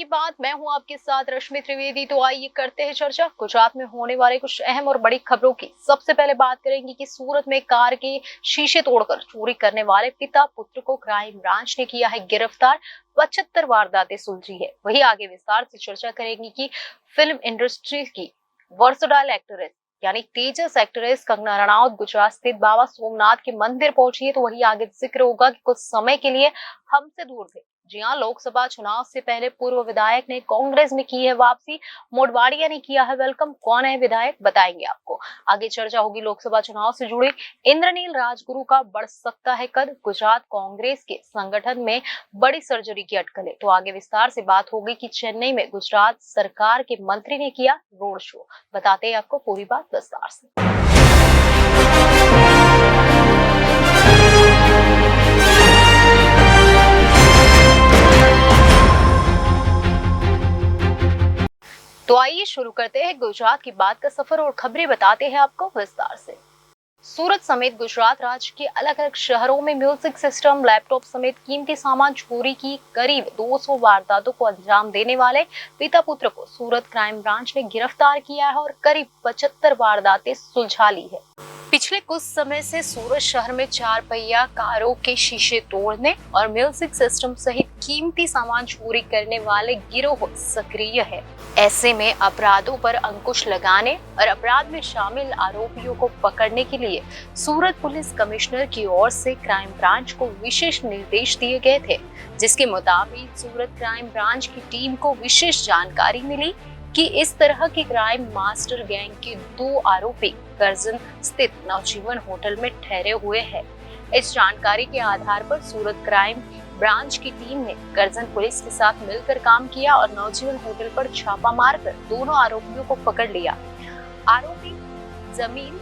बाद मैं हूं आपके साथ रश्मि त्रिवेदी। तो आइए करते हैं चर्चा गुजरात में होने वाले कुछ अहम और बड़ी खबरों की। सबसे पहले बात करेंगे कि सूरत में कार के शीशे तोड़कर चोरी करने वाले पिता पुत्र को क्राइम ब्रांच ने किया है गिरफ्तार। 75 वारदातें सुलझी है। वही आगे विस्तार से चर्चा करेंगे कि फिल्म इंडस्ट्री की वर्सटाइल एक्ट्रेस यानी तेजस एक्ट्रेस कंगना रनौत गुजरात स्थित बाबा सोमनाथ के मंदिर पहुंची है। तो वही आगे जिक्र होगा कि कुछ समय के लिए हमसे दूर थे। जी हाँ, लोकसभा चुनाव से पहले पूर्व विधायक ने कांग्रेस में की है वापसी। मोडवाडिया ने किया है वेलकम। कौन है विधायक, बताएंगे आपको। आगे चर्चा होगी लोकसभा चुनाव से जुड़ी। इंद्रनील राजगुरु का बढ़ सकता है कद। गुजरात कांग्रेस के संगठन में बड़ी सर्जरी की अटकलें। तो आगे विस्तार से बात होगी कि चेन्नई में गुजरात सरकार के मंत्री ने किया रोड शो। बताते हैं आपको पूरी बात विस्तार से। तो आइए शुरू करते हैं गुजरात की बात का सफर और खबरें बताते हैं आपको विस्तार से। सूरत समेत गुजरात राज्य के अलग अलग शहरों में म्यूजिक सिस्टम, लैपटॉप समेत कीमती सामान चोरी की करीब 200 वारदातों को अंजाम देने वाले पिता पुत्र को सूरत क्राइम ब्रांच ने गिरफ्तार किया है और करीब 75 वारदातें सुलझा ली है। पिछले कुछ समय से सूरत शहर में 4 पहिया कारों के शीशे तोड़ने और म्यूजिक सिस्टम सहित कीमती सामान चोरी करने वाले गिरोह सक्रिय है। ऐसे में अपराधों पर अंकुश लगाने और अपराध में शामिल आरोपियों को पकड़ने के लिए सूरत पुलिस कमिश्नर की ओर से क्राइम ब्रांच को विशेष निर्देश दिए गए थे, जिसके मुताबिक सूरत क्राइम ब्रांच की टीम को विशेष जानकारी मिली कि इस तरह की क्राइम मास्टर गैंग के 2 आरोपी करजन स्थित नवजीवन होटल में ठहरे हुए हैं। इस जानकारी के आधार पर सूरत क्राइम ब्रांच की टीम ने करजन पुलिस के साथ मिलकर काम किया और नवजीवन होटल पर छापा मारकर दोनों आरोपियों को पकड़ लिया। आरोपी जमील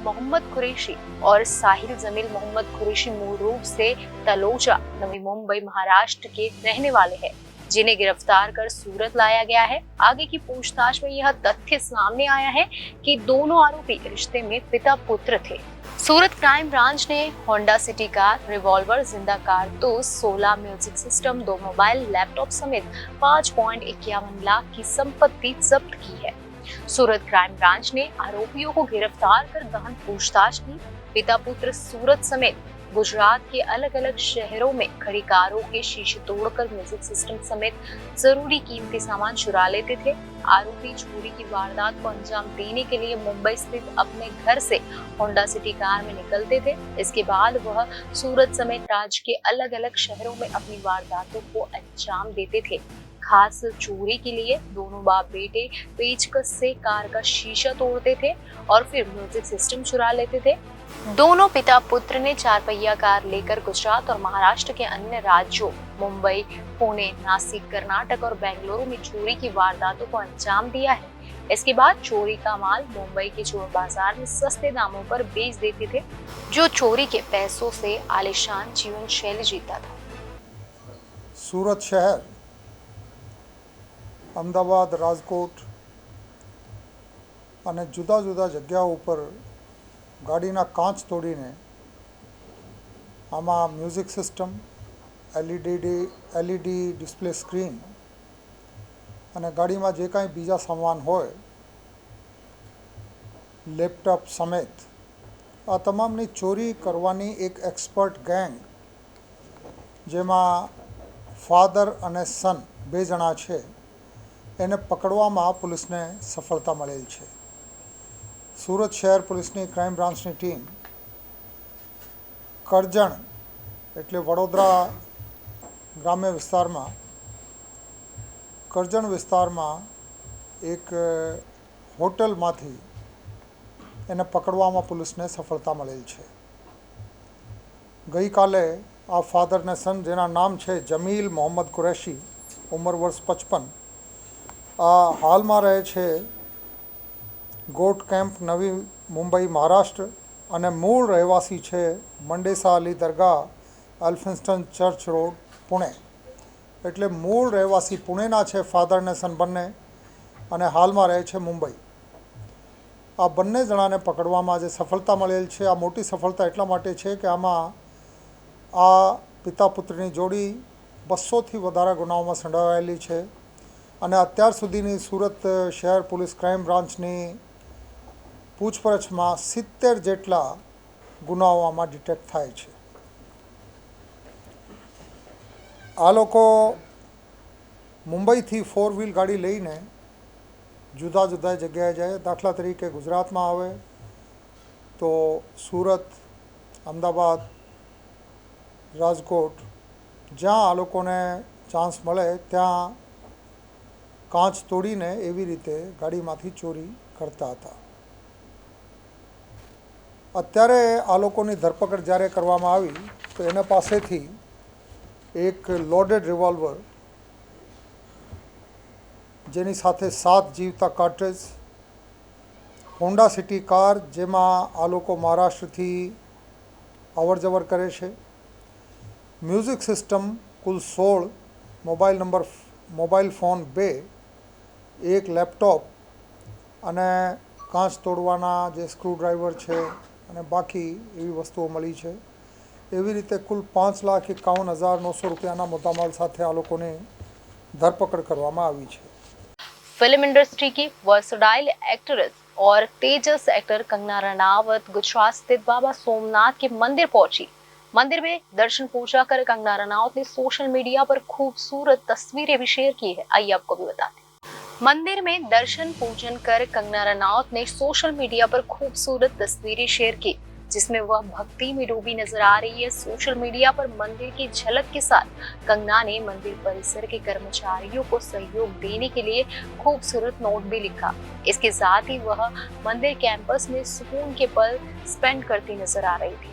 मोहम्मद कुरैशी और साहिल जमील मोहम्मद कुरैशी मूल रूप से तलोजा, नवी मुंबई, महाराष्ट्र के रहने वाले हैं, जिन्हें गिरफ्तार कर सूरत लाया गया है। आगे की पूछताछ में यह तथ्य सामने आया है कि दोनों आरोपी रिश्ते में पिता पुत्र थे। सूरत क्राइम ब्रांच ने होंडा सिटी कार, रिवॉल्वर, जिंदा कारतूस, 16 म्यूजिक सिस्टम, 2 मोबाइल, लैपटॉप समेत 5.51 लाख की संपत्ति जब्त की है। सूरत क्राइम ब्रांच ने आरोपियों को गिरफ्तार कर गहन पूछताछ की। पिता पुत्र सूरत समेत गुजरात के अलग अलग शहरों में खड़ी कारों के शीशे तोड़कर म्यूजिक सिस्टम समेत जरूरी कीमती सामान चुरा लेते थे। आरोपी चोरी की वारदात को अंजाम देने के लिए मुंबई स्थित अपने घर से होंडा सिटी कार में निकलते थे। इसके बाद वह सूरत समेत राज्य के अलग अलग शहरों में अपनी वारदातों को अंजाम देते थे। खास चोरी के लिए दोनों बाप बेटे पेचकस से कार का शीशा तोड़ते थे और फिर म्यूजिक सिस्टम चुरा लेते थे। दोनों पिता पुत्र ने 4 पहिया कार लेकर गुजरात और महाराष्ट्र के अन्य राज्यों मुंबई, पुणे, नासिक, कर्नाटक और बेंगलुरु में चोरी की वारदातों को अंजाम दिया है। इसके बाद चोरी का माल मुंबई के चोर बाजार में सस्ते दामों पर बेच देते थे, जो चोरी के पैसों से आलीशान जीवन शैली जीता था। सूरत शहर, अमदावाद, રાજકોટ અને જુદા જુદા જગ્યાઓ ઉપર ગાડીના કાચ તોડીને આમાં music system, LED display screen અને ગાડીમાં જે કાંઈ બીજા સામાન હોય, લેપટોપ સમેત આ તમામની ચોરી કરવાની એક એક્સપર્ટ ગેંગ, જેમાં ફાધર અને સન 2 જણા છે, એને પકડવામાં પોલીસને સફળતા મળેલ છે। सूरत शहर पुलिसनी क्राइम ब्रांचनी टीम करजण एटले वडोदरा ग्राम्य विस्तार में करजण विस्तार में एक होटल मांथी एने पकड़वामां पुलिसने सफलता मळेल छे। गई काले आ फादर ने सन, जेना नाम छे जमील मोहम्मद कुरैशी, उम्र वर्ष 55, आ हाल में रहे छे गोट कैम्प, नवी मुंबई, महाराष्ट्र અને મૂળ રહેવાસી છે મંડેસા અલી દરગાહ, એલ્ફિન્સ્ટન ચર્ચ રોડ, પુણે। એટલે મૂળ રહેવાસી પુણેના છે ફાધર ને સન બંને, અને હાલમાં રહે છે મુંબઈ। આ બંને જણાને પકડવામાં આજે સફળતા મળેલ છે। આ મોટી સફળતા એટલા માટે છે કે આમાં આ પિતા પુત્રની જોડી 200થી વધારે ગુનાઓમાં સંડોવાયેલી છે। અને અત્યાર સુધીની સુરત શહેર પોલીસ ક્રાઇમ બ્રાન્ચની પૂછપરછમાં 70 જેટલા ગુનાઓ આમાં ડિટેક્ટ થાય છે. આ લોકો મુંબઈથી 4 વ્હીલ ગાડી લઈને જુદા જુદા જગ્યાએ જાય. દાખલા તરીકે ગુજરાતમાં આવે તો સુરત, અમદાવાદ, રાજકોટ, જ્યાં આ લોકોને ચાન્સ મળે ત્યાં કાચ તોડીને એવી રીતે ગાડીમાંથી ચોરી કરતા હતા. અત્યારે આ લોકોની ધરપકડ જ્યારે કરવામાં આવી તો એના પાસેથી એક લોડેડ રિવોલ્વર, જેની સાથે 7 જીવતા કાર્ટ્રેજ, હોન્ડા સિટી કાર જેમાં આ લોકો મહારાષ્ટ્રથી અવર જવર કરે છે, મ્યુઝિક સિસ્ટમ કુલ 16, મોબાઈલ ફોન 2, એક લેપટોપ અને કાચ તોડવાના જે સ્ક્રૂડ્રાઈવર છે અને બાકી એવી વસ્તુઓ મળી છે. એવી રીતે કુલ 5,51,900 રૂપિયાના મુદ્દામાલ સાથે આ લોકોની ધરપકડ કરવામાં આવી છે. फिल्म इंडस्ट्री की वर्सटाइल एक्ट्रेस और तेजस एक्टर कंगना रनावत गुजरात स्थित बाबा सोमनाथ के मंदिर पहुंची. मंदिर में दर्शन पूजा कर कंगना रनावत ने सोशल मीडिया पर खूबसूरत तस्वीरें भी शेयर की है. आइए आपको भी बताते हैं. मंदिर में दर्शन पूजन कर कंगना रनावत ने सोशल मीडिया पर खूबसूरत तस्वीरें शेयर की, जिसमें वह भक्ति में डूबी नजर आ रही है. सोशल मीडिया पर मंदिर की झलक के साथ कंगना ने मंदिर परिसर के कर्मचारियों को सहयोग देने के लिए खूबसूरत नोट भी लिखा. इसके साथ ही वह मंदिर कैंपस में सुकून के पल स्पेंड करती नजर आ रही थी.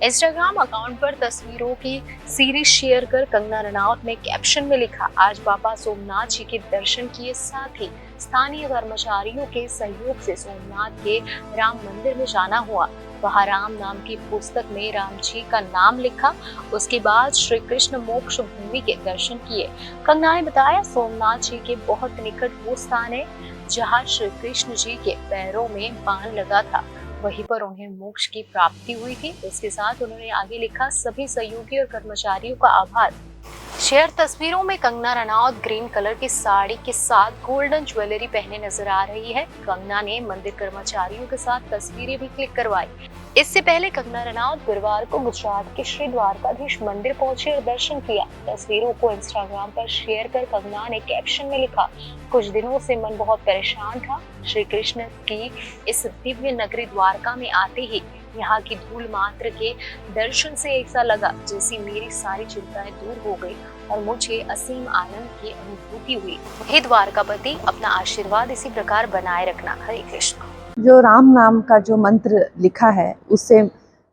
इंस्टाग्राम अकाउंट पर तस्वीरों की सीरीज शेयर कर कंगना रनावत ने कैप्शन में लिखा, आज बाबा सोमनाथ जी के दर्शन किए, साथ ही स्थानीय कर्मचारियों के सहयोग से सोमनाथ के राम मंदिर में जाना हुआ. वहाँ राम नाम की पुस्तक में राम जी का नाम लिखा. उसके बाद श्री कृष्ण मोक्ष भूमि के दर्शन किए. कंगना ने बताया, सोमनाथ जी के बहुत निकट वो स्थान है जहाँ श्री कृष्ण जी के पैरों में बाण लगा था, वहीं पर उन्हें मोक्ष की प्राप्ति हुई थी. इसके साथ उन्होंने आगे लिखा, सभी सहयोगी और कर्मचारियों का आभार. शेयर तस्वीरों में कंगना रनावत ग्रीन कलर की साड़ी के साथ गोल्डन ज्वेलरी पहने नजर आ रही है. कंगना ने मंदिर कर्मचारियों के साथ तस्वीरें भी क्लिक करवाई. इससे पहले कंगना रनावत गुरुवार को गुजरात के श्री द्वारकाधीश मंदिर पहुंची और दर्शन किया. तस्वीरों को इंस्टाग्राम पर शेयर कर कंगना ने कैप्शन में लिखा, कुछ दिनों से मन बहुत परेशान था. श्री कृष्ण की इस दिव्य नगरी द्वारका में आते ही यहाँ की धूल मात्र के दर्शन से ऐसा लगा जैसी मेरी सारी चिंताएं दूर हो गई और मुझे असीम आनंद की अनुभूति हुई. हे द्वारकापति, अपना आशीर्वाद इसी प्रकार बनाए रखना. हरे कृष्ण. जो राम नाम का जो मंत्र लिखा है उससे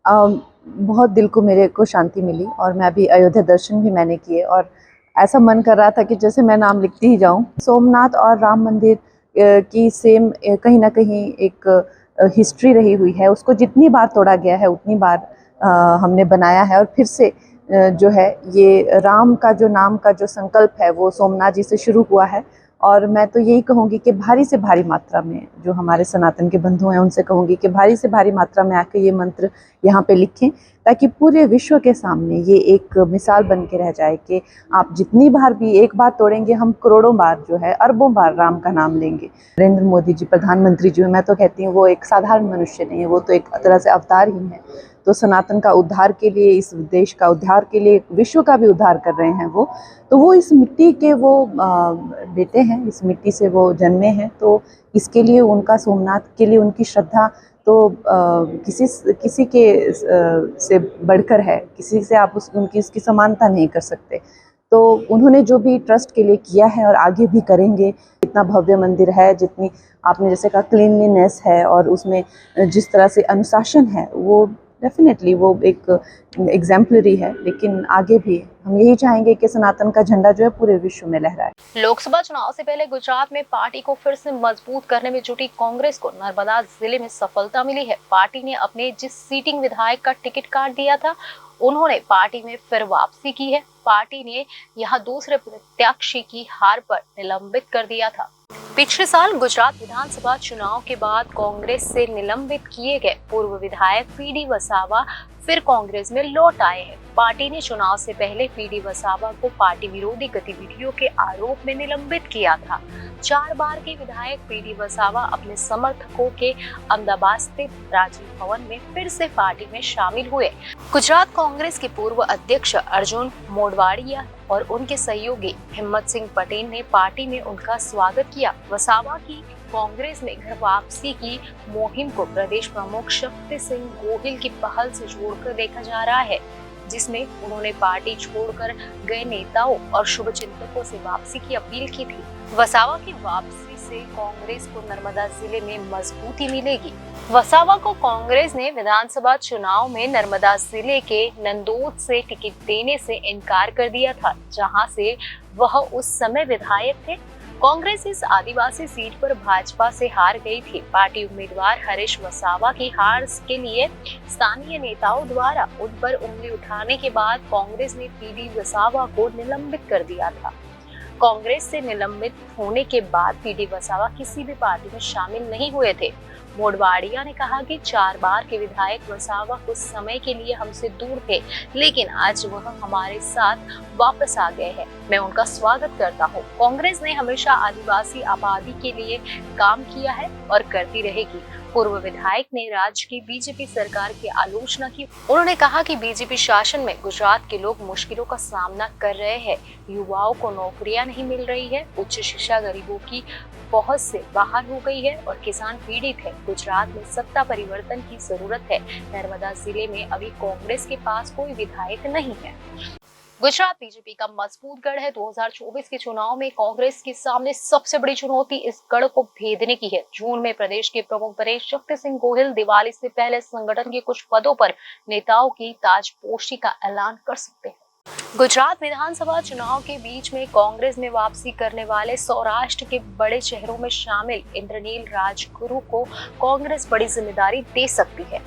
बहुत दिल को मेरे को शांति मिली और मैं अभी अयोध्या दर्शन भी मैंने किए और ऐसा मन कर रहा था कि जैसे मैं नाम लिखती ही जाऊं. सोमनाथ और राम मंदिर की सेम कहीं ना कहीं एक हिस्ट्री रही हुई है. उसको जितनी बार तोड़ा गया है उतनी बार हमने बनाया है और फिर से जो है ये राम का जो नाम का जो संकल्प है वो सोमनाथ जी से शुरू हुआ है. और मैं तो यही कहूँगी कि भारी से भारी मात्रा में जो हमारे सनातन के बंधु हैं उनसे कहूँगी कि भारी से भारी मात्रा में आके ये मंत्र यहाँ पे लिखें, ताकि पूरे विश्व के सामने ये एक मिसाल बन के रह जाए कि आप जितनी बार भी एक बार तोड़ेंगे, हम करोड़ों बार जो है अरबों बार राम का नाम लेंगे. नरेंद्र मोदी जी प्रधानमंत्री जी, मैं तो कहती हूँ वो एक साधारण मनुष्य नहीं है, वो तो एक तरह से अवतार ही है. तो सनातन का उद्धार के लिए, इस देश का उद्धार के लिए, विश्व का भी उद्धार कर रहे हैं वो. तो वो इस मिट्टी के वो बेटे हैं, इस मिट्टी से वो जन्मे हैं. तो इसके लिए उनका, सोमनाथ के लिए उनकी श्रद्धा तो किसी के से बढ़कर है. किसी से आप उनकी इसकी समानता नहीं कर सकते. तो उन्होंने जो भी ट्रस्ट के लिए किया है और आगे भी करेंगे, इतना भव्य मंदिर है, जितनी आपने जैसे कहा क्लीनलीनेस है और उसमें जिस तरह से अनुशासन है, वो डेफिनेटली वो एक एग्जाम्पलरी है. लेकिन आगे भी हम यही चाहेंगे कि सनातन का झंडा जो है पूरे विश्व में लहराए. लोकसभा चुनाव से पहले गुजरात में पार्टी को फिर से मजबूत करने में जुटी कांग्रेस को नर्मदा जिले में सफलता मिली है. पार्टी ने अपने जिस सीटिंग विधायक का टिकट काट दिया था, उन्होंने पार्टी में फिर वापसी की है. पार्टी ने यहां दूसरे प्रत्याशी की हार पर निलंबित कर दिया था. पिछले साल गुजरात विधानसभा चुनाव के बाद कांग्रेस से निलंबित किए गए पूर्व विधायक पीडी वसावा फिर कांग्रेस में लौट आए हैं. पार्टी ने चुनाव से पहले पीडी वसावा को पार्टी विरोधी गतिविधियों के आरोप में निलंबित किया था। 4 बार के विधायक पीडी वसावा अपने समर्थकों के अहमदाबाद स्थित राजीव भवन में फिर से पार्टी में शामिल हुए। गुजरात कांग्रेस के पूर्व अध्यक्ष अर्जुन मोढवाडिया और उनके सहयोगी हिम्मत सिंह पटेल ने पार्टी में उनका स्वागत किया। वसावा की कांग्रेस में घर वापसी की मुहिम को प्रदेश प्रमुख शक्ति सिंह गोहिल की पहल से जोड़कर देखा जा रहा है, जिसमें उन्होंने पार्टी छोड़कर गए नेताओं और शुभचिंतकों से वापसी की अपील की थी। वसावा की वापसी से कांग्रेस को नर्मदा जिले में मजबूती मिलेगी। वसावा को कांग्रेस ने विधानसभा चुनाव में नर्मदा जिले के नंदोद से टिकट देने से इनकार कर दिया था, जहां से वह उस समय विधायक थे। कांग्रेस इस आदिवासी सीट पर भाजपा से हार गई थी। पार्टी उम्मीदवार हरीश वसावा की हार के लिए स्थानीय नेताओं द्वारा उन पर उंगली उठाने के बाद कांग्रेस ने पीडी वसावा को निलंबित कर दिया था। कांग्रेस से निलंबित होने के बाद पीडी वसावा किसी भी पार्टी में शामिल नहीं हुए थे। मोढवाडिया ने कहा कि 4 बार के विधायक वसावा कुछ समय के लिए हमसे दूर थे, लेकिन आज वह हमारे साथ वापस आ गए हैं। मैं उनका स्वागत करता हूं। कांग्रेस ने हमेशा आदिवासी आबादी के लिए काम किया है और करती रहेगी। पूर्व विधायक ने राज्य की बीजेपी सरकार की आलोचना की। उन्होंने कहा कि बीजेपी शासन में गुजरात के लोग मुश्किलों का सामना कर रहे हैं। युवाओं को नौकरियां नहीं मिल रही है, उच्च शिक्षा गरीबों की पहुंच से बाहर हो गई है और किसान पीड़ित है। गुजरात में सत्ता परिवर्तन की जरूरत है। नर्मदा जिले में अभी कांग्रेस के पास कोई विधायक नहीं है। गुजरात बीजेपी का मजबूत गढ़ है। 2024 के चुनाव में कांग्रेस के सामने सबसे बड़ी चुनौती इस गढ़ को भेदने की है। जून में प्रदेश के प्रमुख बने शक्ति सिंह गोहिल दिवाली से पहले संगठन के कुछ पदों पर नेताओं की ताजपोशी का ऐलान कर सकते हैं। गुजरात विधानसभा चुनाव के बीच में कांग्रेस में वापसी करने वाले सौराष्ट्र के बड़े चेहरों में शामिल इंद्रनील राजगुरु को कांग्रेस बड़ी जिम्मेदारी दे सकती है।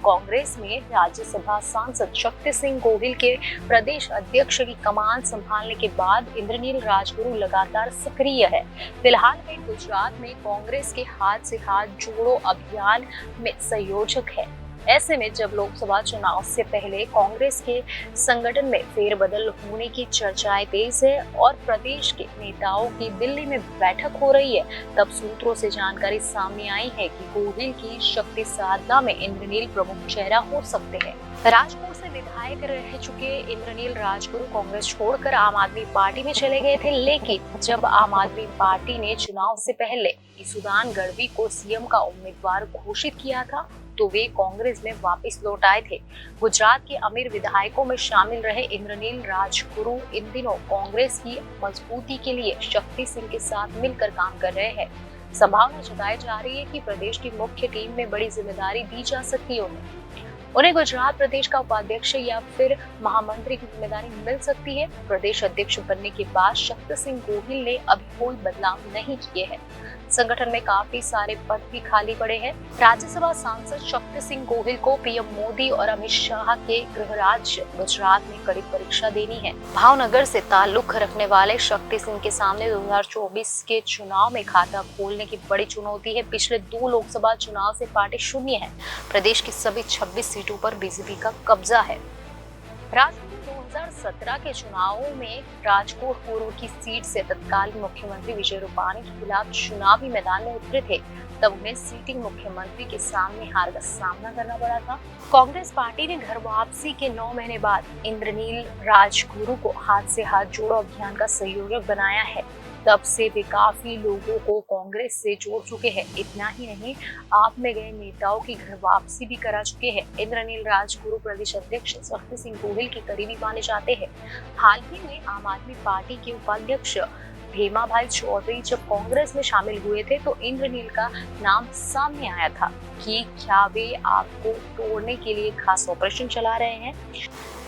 कांग्रेस में राज्यसभा सांसद शक्ति सिंह गोहिल के प्रदेश अध्यक्ष की कमान संभालने के बाद इंद्रनील राजगुरु लगातार सक्रिय है। फिलहाल वे गुजरात में कांग्रेस के हाथ से हाथ जोड़ो अभियान में संयोजक है। ऐसे में जब लोकसभा चुनाव से पहले कांग्रेस के संगठन में फेरबदल होने की चर्चाएं तेज है और प्रदेश के नेताओं की दिल्ली में बैठक हो रही है, तब सूत्रों से जानकारी सामने आई है कि गोहिल की शक्ति साधना में इंद्रनील प्रमुख चेहरा हो सकते हैं। राजकोट से विधायक रह चुके इंद्रनील राजगुरु कांग्रेस छोड़कर आम आदमी पार्टी में चले गए थे, लेकिन जब आम आदमी पार्टी ने चुनाव से पहले ईसुदान गढ़वी को सीएम का उम्मीदवार घोषित किया था, तो वे कांग्रेस में वापस लौट आए थे। गुजरात के अमीर विधायकों में शामिल रहे इंद्रनील राजगुरु इन दिनों कांग्रेस की मजबूती के लिए शक्ति सिंह के साथ मिलकर काम कर रहे हैं। संभावना जताई जा रही है कि प्रदेश की मुख्य टीम में बड़ी जिम्मेदारी दी जा सकती है। उन्हें गुजरात प्रदेश का उपाध्यक्ष या फिर महामंत्री की जिम्मेदारी मिल सकती है। प्रदेश अध्यक्ष बनने के बाद शक्ति सिंह गोहिल ने अभी कोई बदलाव नहीं किए हैं। संगठन में काफी सारे पद भी खाली पड़े हैं। राज्यसभा सांसद शक्ति सिंह गोहिल को पीएम मोदी और अमित शाह के गृह राज्य गुजरात में कड़ी परीक्षा देनी है। भावनगर से ताल्लुक रखने वाले शक्ति सिंह के सामने 2024 के चुनाव में खाता खोलने की बड़ी चुनौती है। पिछले 2 लोकसभा चुनाव से पार्टी शून्य है। प्रदेश की सभी 26 सीटों पर बीजेपी का कब्जा है। 2017 के चुनावों में राजकोट पूर्व की सीट से तत्कालीन मुख्यमंत्री विजय रूपाणी के खिलाफ चुनावी मैदान में उतरे थे, तब उन्हें सीटिंग मुख्यमंत्री के सामने हार का सामना करना पड़ा था। कांग्रेस पार्टी ने घर वापसी के 9 महीने बाद इंद्रनील राजगुरु को हाथ से हाथ जोड़ो अभियान का संयोजक बनाया है। तब से वे काफी लोगों को कांग्रेस से जोड़ चुके हैं। इतना ही नहीं, आप में गए नेताओं की घर वापसी भी करा चुके हैं। इंद्रनील राजगुरु प्रदेश अध्यक्ष शक्ति सिंह गोहिल के करीबी माने जाते हैं। हाल ही में आम आदमी पार्टी के उपाध्यक्ष भेमा भाई चौधरी जब कांग्रेस में शामिल हुए थे, तो इंद्रनील का नाम सामने आया था कि क्या वे आपको तोड़ने के लिए खास ऑपरेशन चला रहे हैं।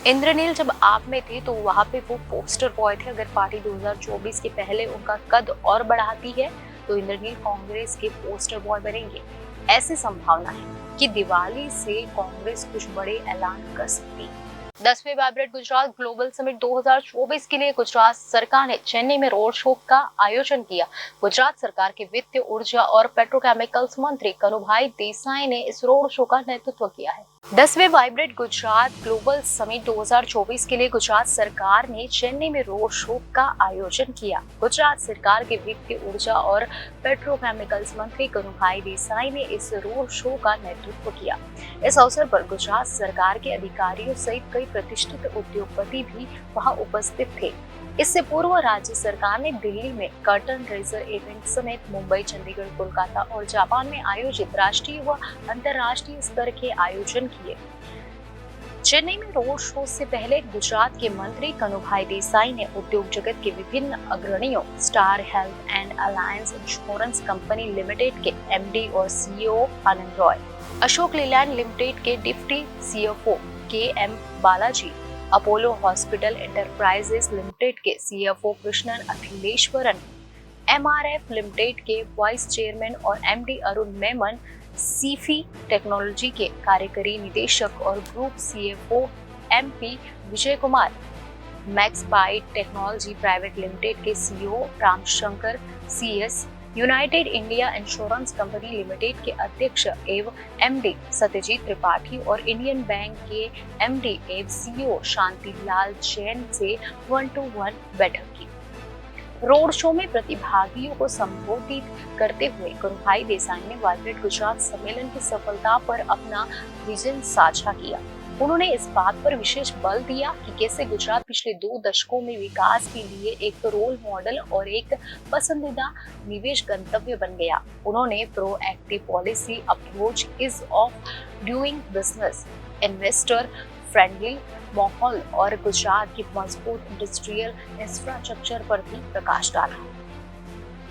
इंद्रनील जब आप में थे तो वहां पे वो पोस्टर बॉय थे। अगर पार्टी 2024 के पहले उनका कद और बढ़ाती है तो इंद्रनील कांग्रेस के पोस्टर बॉय बनेंगे। ऐसी संभावना है कि दिवाली से कांग्रेस कुछ बड़े ऐलान कर सकती है। 10वें वाइब्रेंट गुजरात ग्लोबल समिट 2024 के लिए गुजरात सरकार ने चेन्नई में रोड शो का आयोजन किया। गुजरात सरकार के वित्त, ऊर्जा और पेट्रोकेमिकल्स मंत्री कनुभाई देसाई ने इस रोड शो का नेतृत्व किया है। 10वें वाइब्रेंट गुजरात ग्लोबल समिट 2024 के लिए गुजरात सरकार ने चेन्नई में रोड शो का आयोजन किया। गुजरात सरकार के वित्त, ऊर्जा और पेट्रोकेमिकल्स मंत्री कनुभाई देसाई ने इस रोड शो का नेतृत्व किया। इस अवसर पर गुजरात सरकार के अधिकारियों सहित कई प्रतिष्ठित उद्योगपति भी वहां उपस्थित थे। इससे पूर्व राज्य सरकार ने दिल्ली में कर्टन रेजर इवेंट समेत मुंबई, चंडीगढ़, कोलकाता और जापान में आयोजित राष्ट्रीय व अंतर्राष्ट्रीय स्तर के आयोजन किए। चेन्नई में रोड शो से पहले गुजरात के मंत्री कनुभाई देसाई ने उद्योग जगत के विभिन्न अग्रणियों, star health and alliance insurance company limited के एमडी और CEO Anand Roy, Ashok Leyland limited के deputy CFO K M Balaji, Apollo hospital enterprises limited के CFO Krishnan Akhileswaran, MRF limited के वाइस चेयरमैन और एमडी अरुण मेमन, सीफी टेक्नोलॉजी के कार्यकारी निदेशक और group CFO MP Vijay Kumar, max byte technology private limited के CEO Ramshankar CS, united India insurance company limited के अध्यक्ष एवं एमडी सत्यजीत त्रिपाठी और इंडियन बैंक के एमडी एवं सीईओ शांतिलाल जैन से 1-to-1 बैठक की। रोड शो में प्रतिभागियों को संबोधित करते हुए कनुभाई देसाई ने वाइब्रेंट गुजरात सम्मेलन की सफलता पर अपना विजन साझा किया। उन्होंने इस बात पर विशेष बल दिया कि कैसे गुजरात पिछले 2 दशकों में विकास के लिए एक रोल मॉडल और एक पसंदीदा निवेश गंतव्य बन गया। उन्होंने proactive policy approach is of doing business, investor friendly माहौल और गुजरात की मजबूत इंडस्ट्रियल इंफ्रास्ट्रक्चर पर भी प्रकाश डाला।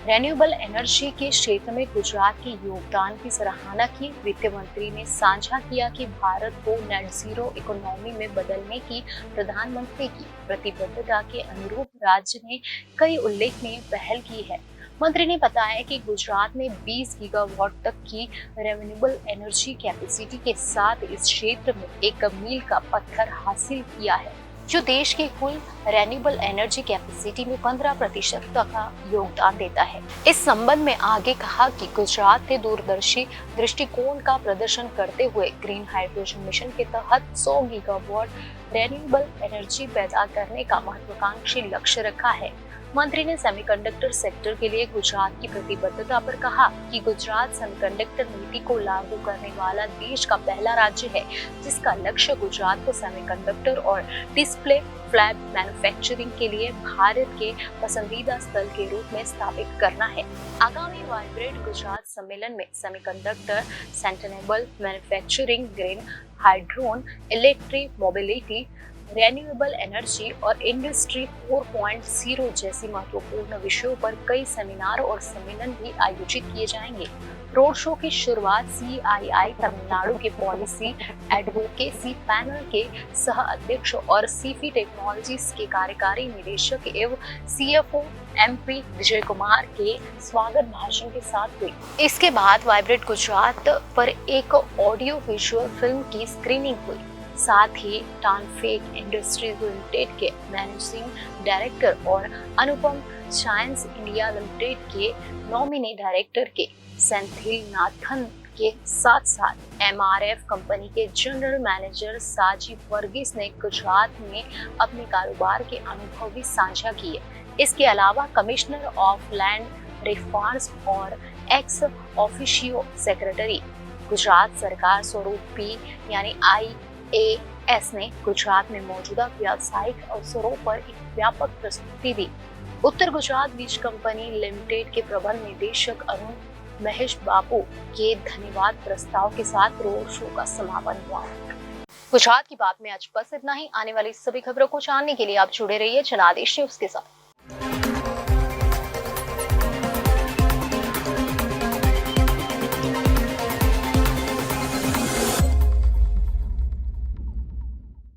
रेन्यूएबल एनर्जी के क्षेत्र में गुजरात के योगदान की सराहना की। वित्त मंत्री ने साझा किया कि भारत को नेट जीरो इकोनॉमी में बदलने की प्रधानमंत्री की प्रतिबद्धता के अनुरूप राज्य ने कई उल्लेखनीय पहल की है। मंत्री ने बताया कि गुजरात ने 20 गीगावाट तक की रेन्यूएबल एनर्जी कैपेसिटी के साथ इस क्षेत्र में एक मील का पत्थर हासिल किया है, जो देश की कुल रेन्यूएबल एनर्जी कैपेसिटी में 15% का योगदान देता है। इस संबंध में आगे कहा कि गुजरात ने दूरदर्शी दृष्टिकोण का प्रदर्शन करते हुए ग्रीन हाइड्रोजन मिशन के तहत 100 गीगावाट रेन्यूएबल एनर्जी पैदा करने का महत्वाकांक्षी लक्ष्य रखा है। मंत्री ने सेमीकंडक्टर सेक्टर के लिए गुजरात की प्रतिबद्धता पर कहा कि गुजरात सेमीकंडक्टर नीति को लागू करने वाला देश का पहला राज्य है, जिसका लक्ष्य गुजरात को सेमीकंडक्टर और डिस्प्ले फ्लैप मैन्युफैक्चरिंग के लिए भारत के पसंदीदा स्थल के रूप में स्थापित करना है। आगामी वाइब्रेंट गुजरात सम्मेलन में semiconductor, sustainable manufacturing, green hydrogen, electric mobility, renewable energy और इंडस्ट्री 4.0 जैसी महत्वपूर्ण विषयों पर कई सेमिनार और सम्मेलन भी आयोजित किए जाएंगे। रोड शो की शुरुआत CII तमिलनाडु के पॉलिसी एडवोकेसी पैनल के सह अध्यक्ष और सीफी टेक्नोलॉजीज के कार्यकारी निदेशक एवं CFO MP विजय कुमार के स्वागत भाषण के साथ हुई। इसके बाद वाइब्रेंट गुजरात पर एक ऑडियो विजुअल फिल्म की स्क्रीनिंग हुई। साथ ही टानफेक इंडस्ट्रीज लिमिटेड के मैनेजिंग डायरेक्टर और अनुपम साइंस इंडिया लिमिटेड के नॉमिनी डायरेक्टर के सेंथिल नाथन के साथ साथ MRF कंपनी के जनरल मैनेजर साजिब वर्गीस ने गुजरात में अपने कारोबार के अनुभव भी साझा किए। इसके अलावा कमिश्नर ऑफ लैंड रिफॉर्म्स और एक्स ऑफिशियो सेक्रेटरी गुजरात सरकार स्वरूप P यानी IAS ने गुजरात में मौजूदा व्यावसायिक अवसरों पर एक व्यापक प्रस्तुति दी। उत्तर गुजरात बीज कंपनी लिमिटेड के प्रबंध निदेशक अरुण महेश बाबू के धन्यवाद प्रस्ताव के साथ रोड शो का समापन हुआ। गुजरात की बात में आज बस इतना ही। आने वाली सभी खबरों को जानने के लिए आप जुड़े रहिए जनादेश न्यूज के साथ।